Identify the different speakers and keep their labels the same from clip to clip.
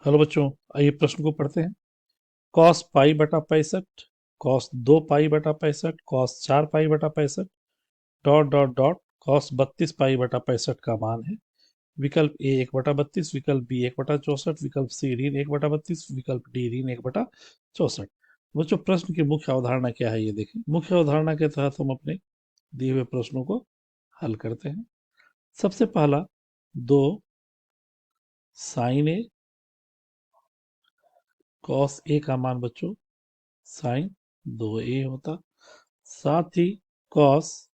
Speaker 1: Hello बच्चों, आइए प्रश्न को पढ़ते हैं। कॉस पाई बटा 65, कॉस 2 पाई बटा 65, कॉस 4 पाई बटा 65, डॉट डॉट डॉट कॉस 32 पाई बटा 65 का मान है। विकल्प ए 1/32, विकल्प बी 1/64, विकल्प सी ऋण 1/32, विकल्प डी ऋण 1/64। बच्चों, प्रश्न की मुख्य अवधारणा क्या है ये देखें। मुख्य अवधारणा के तहत हम अपने दिए हुए प्रश्नों को हल करते हैं। सबसे पहला, 2 sin ए कॉस ए का मान बच्चों साइन 2a होता। साथ ही कॉस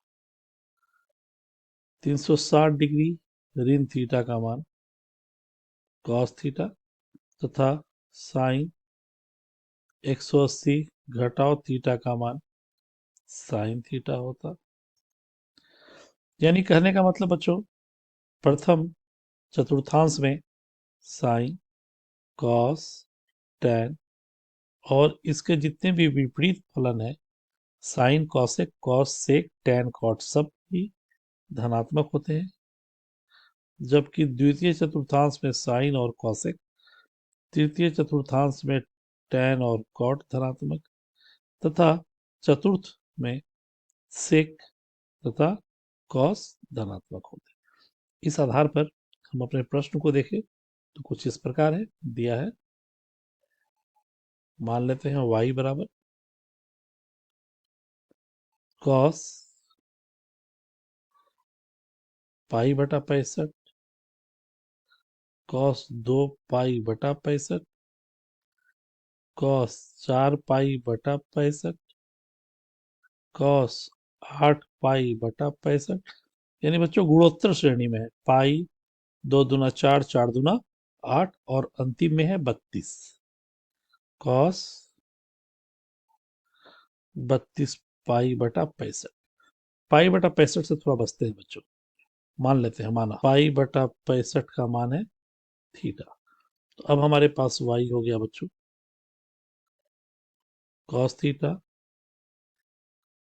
Speaker 1: 360 डिग्री ऋण थीटा का मान कॉस थीटा तथा साइन 180 घटाओ थीटा का मान साइन थीटा होता। यानी कहने का मतलब बच्चों, प्रथम चतुर्थांश में साइन, कॉस, टैन और इसके जितने भी विपरीत फलन है, sine cosec, cos sec, tan cot, सब ही धनात्मक होते हैं। जबकि द्वितीय चतुर्थांश में साइन और कॉसेक, तृतीय चतुर्थांश में टैन और कॉट धनात्मक तथा चतुर्थ में सेक तथा कॉस धनात्मक होते हैं। इस आधार पर हम अपने प्रश्न को देखें तो कुछ इस प्रकार है दिया है। मान लेते हैं y बराबर कॉस पाई बटा 65, कॉस 2 पाई बटा 65, कॉस 4 पाई बटा 65, कॉस 8 पाई बटा 65। यानी बच्चों गुणोत्तर श्रेणी में है। पाई 2 दूना 4, 4 दूना 8 और अंतिम में है 32। कॉस 32 पाई बटा 65। पाई बटा 65 से थोड़ा बचते हैं बच्चों। मान लेते हैं, माना पाई बटा 65 का मान है थीटा। तो अब हमारे पास वाई हो गया बच्चों cos theta,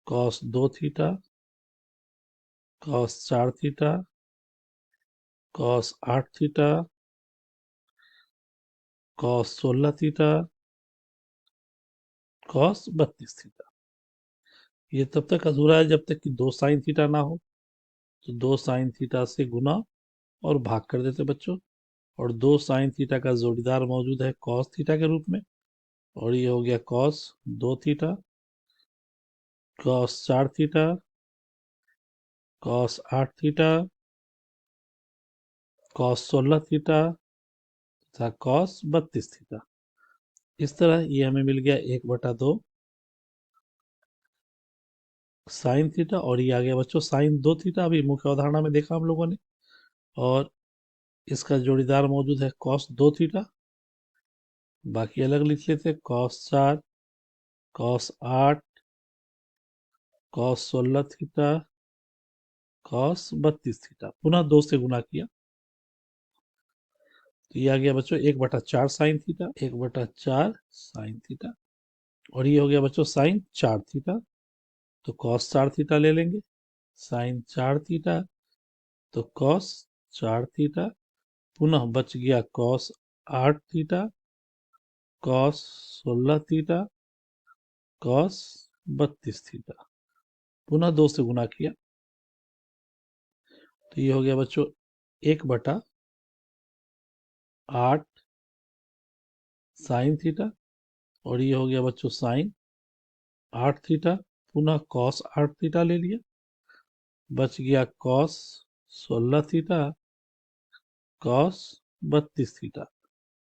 Speaker 1: cos 2 theta, cos 4 theta, cos 8 theta, cos 16 theta, cos 32 theta. ये तब तक अधूरा है जब तक कि 2 sin थीटा ना हो। तो 2 sin थीटा से गुना और भाग कर देते बच्चों, और 2 sin थीटा का जोड़ीदार मौजूद है कॉस थीटा के रूप में, और ये हो गया cos 2 theta, cos 4 theta, cos 8 theta, cos 16 theta तथा कॉस 32 थीटा। इस तरह ये हमें मिल गया 1/2 साइन थीटा, और ये आ गया बच्चों साइन 2 थीटा। अभी मुख्य अवधारणा में देखा हम लोगों ने, और इसका जोड़ीदार मौजूद है कॉस 2 थीटा। बाकी अलग लिख लेते, cos 4, cos 8, cos 16 theta, cos 32 theta, पुनः 2 से गुना किया तो ये आ गया बच्चों 1/4 साइन थीटा, 1/4 साइन थीटा। और ये हो गया बच्चों साइन 4 थीटा, तो कॉस 4 थीटा ले लेंगे। साइन 4 थीटा तो कॉस 4 थीटा, पुनः बच गया cos 8 theta, cos 16 theta, cos 32 theta, पुनः 2 से गुना किया तो ये हो गया बच्चों 1/8 साइन थीटा, और ये हो गया बच्चों साइन 8 थीटा, पुनः कॉस 8 थीटा ले लिया, बच गया कॉस 16 थीटा, कॉस 32 थीटा,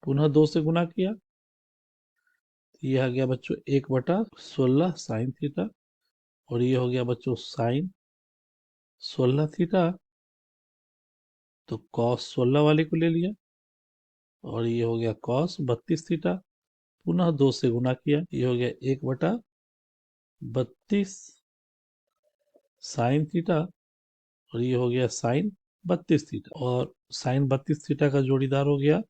Speaker 1: पुनः 2 से गुना किया तो ये आ गया बच्चों 1/16 साइन थीटा, और ये हो गया बच्चों साइन 16 थीटा, तो कॉस 16 वाले को ले लिया, और ये हो गया कॉस 32 थीटा, पुनः 2 से गुना किया, ये हो गया 1/32 साइन थीटा, और ये हो गया साइन 32 थीटा, और साइन 32 थीटा का जोड़ीदार हो गया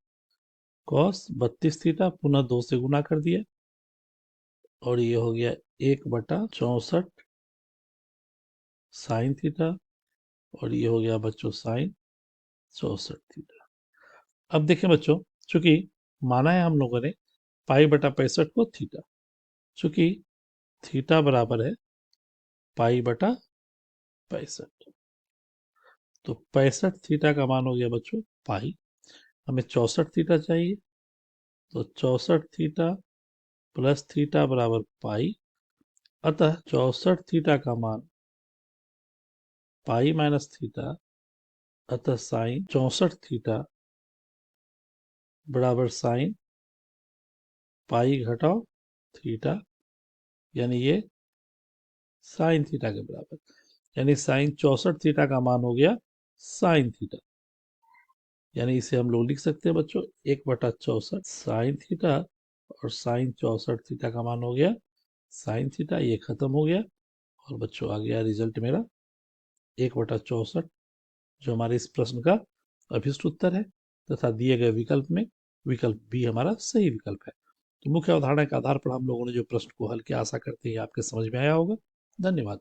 Speaker 1: कॉस 32 थीटा, पुनः 2 से गुना कर दिया, और ये हो गया 1/64 साइन थीटा, और ये हो गया बच्चों साइन 64 थीटा। अब देखें बच्चों, चूंकि माना है हम लोगों ने पाई बटा 65 को थीटा, चूंकि थीटा बराबर है पाई बटा 65, तो 65 थीटा का मान हो गया बच्चों पाई। हमें 64 थीटा चाहिए, तो 64 थीटा प्लस थीटा बराबर पाई, अतः 64 थीटा का मान पाई माइनस थीटा, अतः साइन 64 थीटा बराबर साइन पाई घटाओ थीटा, यानी ये साइन थीटा के बराबर, यानी साइन 64 थीटा का मान हो गया साइन थीटा। यानी इसे हम लोग लिख सकते हैं बच्चों 1/64 साइन थीटा, और साइन 64 थीटा का मान हो गया साइन थीटा। ये खत्म हो गया और बच्चों आ गया रिजल्ट मेरा 1/64, जो हमारे इस प्रश्न का अभिष्ट उत्तर है, तथा दिए गए विकल्प में विकल्प बी हमारा सही विकल्प है। तो मुख्य अवधारणा के आधार पर हम लोगों ने जो प्रश्न को हल किया, आशा करते हैं आपके समझ में आया होगा। धन्यवाद।